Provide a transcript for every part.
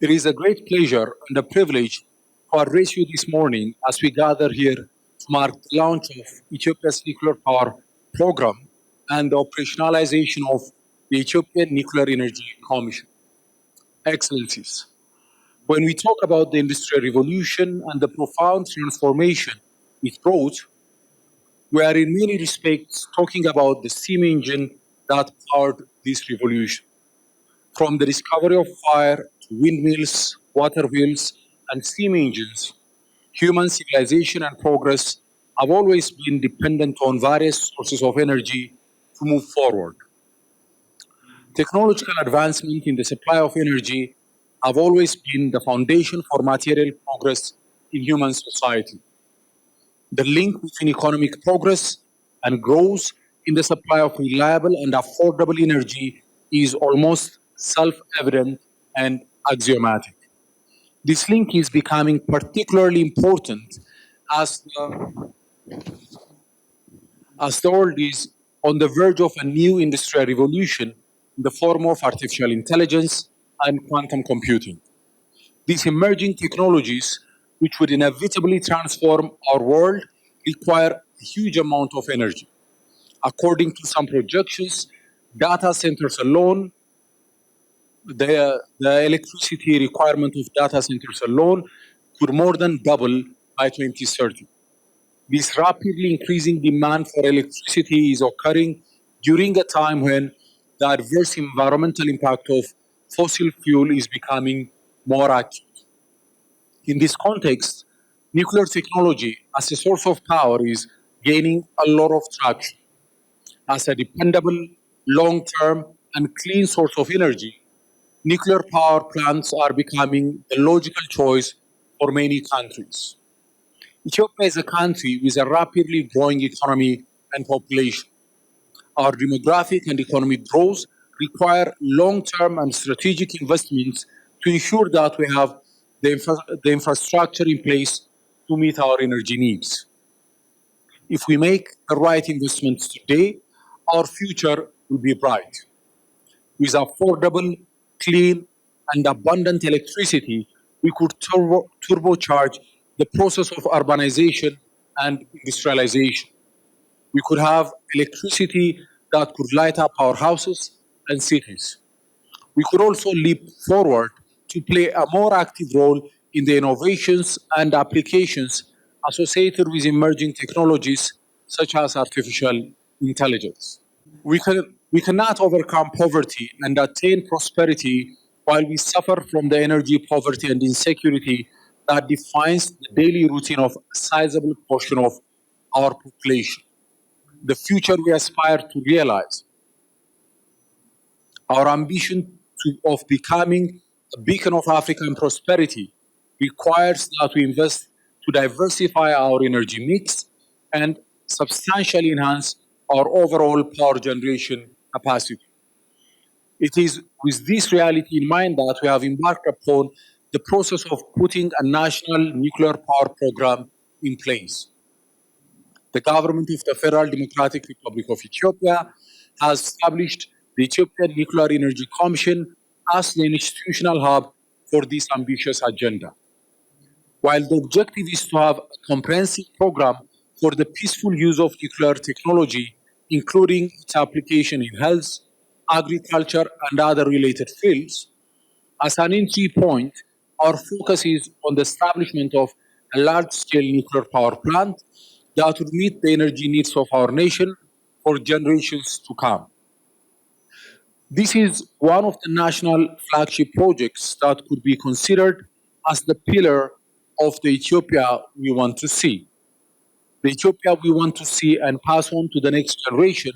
It is a great pleasure and a privilege to address you this morning as we gather here to mark the launch of Ethiopia's nuclear power program and the operationalization of the Ethiopian Nuclear Energy Commission. Excellencies, when we talk about the Industrial Revolution and the profound transformation it brought, we are in many respects talking about the steam engine that powered this revolution. From the discovery of fire to windmills, water wheels, and steam engines, human civilization and progress have always been dependent on various sources of energy to move forward. Technological advancement in the supply of energy have always been the foundation for material progress in human society. The link between economic progress and growth in the supply of reliable and affordable energy is almost self-evident and axiomatic. This link is becoming particularly important as the world is on the verge of a new industrial revolution in the form of artificial intelligence and quantum computing. These emerging technologies, which would inevitably transform our world, require a huge amount of energy. According to some projections, data centers alone, the electricity requirement of data centers alone could more than double by 2030. This rapidly increasing demand for electricity is occurring during a time when the adverse environmental impact of fossil fuel is becoming more acute. In this context, nuclear technology as a source of power is gaining a lot of traction. As a dependable, long-term, and clean source of energy, nuclear power plants are becoming the logical choice for many countries. Ethiopia is a country with a rapidly growing economy and population. Our demographic and economic growth require long-term and strategic investments to ensure that we have the infrastructure in place to meet our energy needs. If we make the right investments today, our future will be bright. With affordable, clean, and abundant electricity, we could turbocharge the process of urbanization and industrialization. We could have electricity that could light up our houses and cities. We could also leap forward to play a more active role in the innovations and applications associated with emerging technologies such as artificial intelligence. We cannot overcome poverty and attain prosperity while we suffer from the energy poverty and insecurity that defines the daily routine of a sizable portion of our population. The future we aspire to realize, our ambition of becoming a beacon of African prosperity, requires that we invest to diversify our energy mix and substantially enhance our overall power generation capacity. It is with this reality in mind that we have embarked upon the process of putting a national nuclear power program in place. The government of the Federal Democratic Republic of Ethiopia has established the Ethiopian Nuclear Energy Commission as the institutional hub for this ambitious agenda. While the objective is to have a comprehensive program for the peaceful use of nuclear technology, including its application in health, agriculture, and other related fields, as an entry point, our focus is on the establishment of a large-scale nuclear power plant that would meet the energy needs of our nation for generations to come. This is one of the national flagship projects that could be considered as the pillar of the Ethiopia we want to see. The Ethiopia we want to see and pass on to the next generation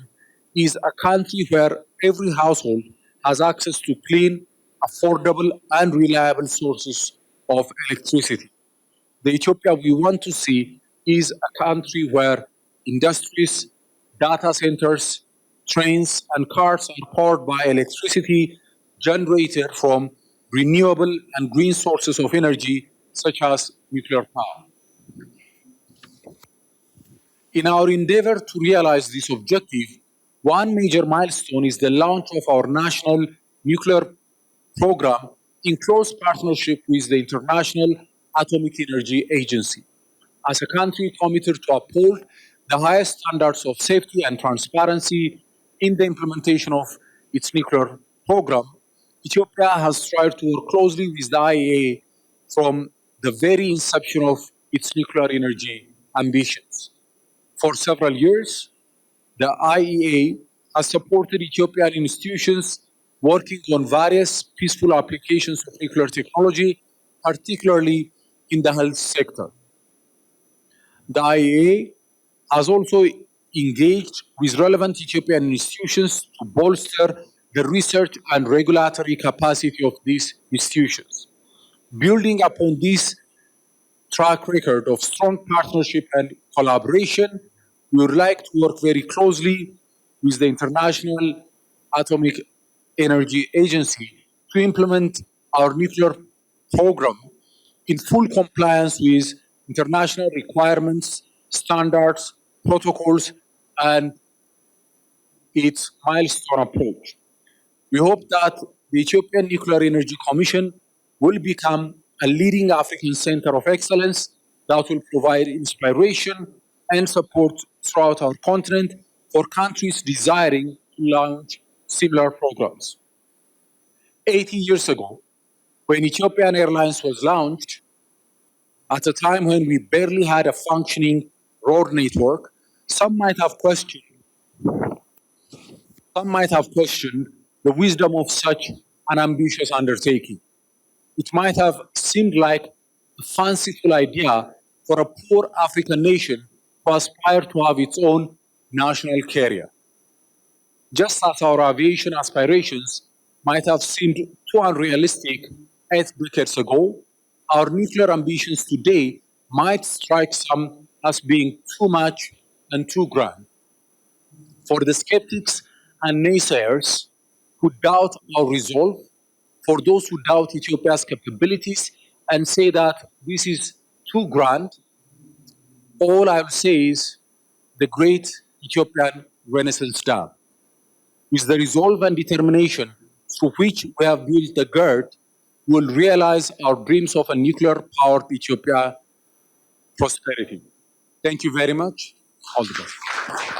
is a country where every household has access to clean, affordable, and reliable sources of electricity. The Ethiopia we want to see is a country where industries, data centers, trains, and cars are powered by electricity generated from renewable and green sources of energy, such as nuclear power. In our endeavor to realize this objective, one major milestone is the launch of our national nuclear program in close partnership with the International Atomic Energy Agency. As a country committed to uphold the highest standards of safety and transparency in the implementation of its nuclear program, Ethiopia has strived to work closely with the IAEA from the very inception of its nuclear energy ambitions. For several years, the IAEA has supported Ethiopian institutions working on various peaceful applications of nuclear technology, particularly in the health sector. The IAEA has also engaged with relevant Ethiopian institutions to bolster the research and regulatory capacity of these institutions. Building upon this track record of strong partnership and collaboration, we would like to work very closely with the International Atomic Energy Agency to implement our nuclear program in full compliance with international requirements, standards, protocols, and its milestone approach. We hope that the Ethiopian Nuclear Energy Commission will become a leading African center of excellence that will provide inspiration and support throughout our continent for countries desiring to launch similar programs. 80 years ago, when Ethiopian Airlines was launched, at a time when we barely had a functioning road network, some might have questioned the wisdom of such an ambitious undertaking. It might have seemed like a fanciful idea for a poor African nation to aspire to have its own national carrier. Just as our aviation aspirations might have seemed too unrealistic 8 decades ago, our nuclear ambitions today might strike some as being too much and too grand. For the skeptics and naysayers who doubt our resolve, for those who doubt Ethiopia's capabilities and say that this is too grand, all I will say is the great Ethiopian Renaissance Dam. With the resolve and determination through which we have built the GERD, we will realize our dreams of a nuclear-powered Ethiopia prosperity. Thank you very much. All the best.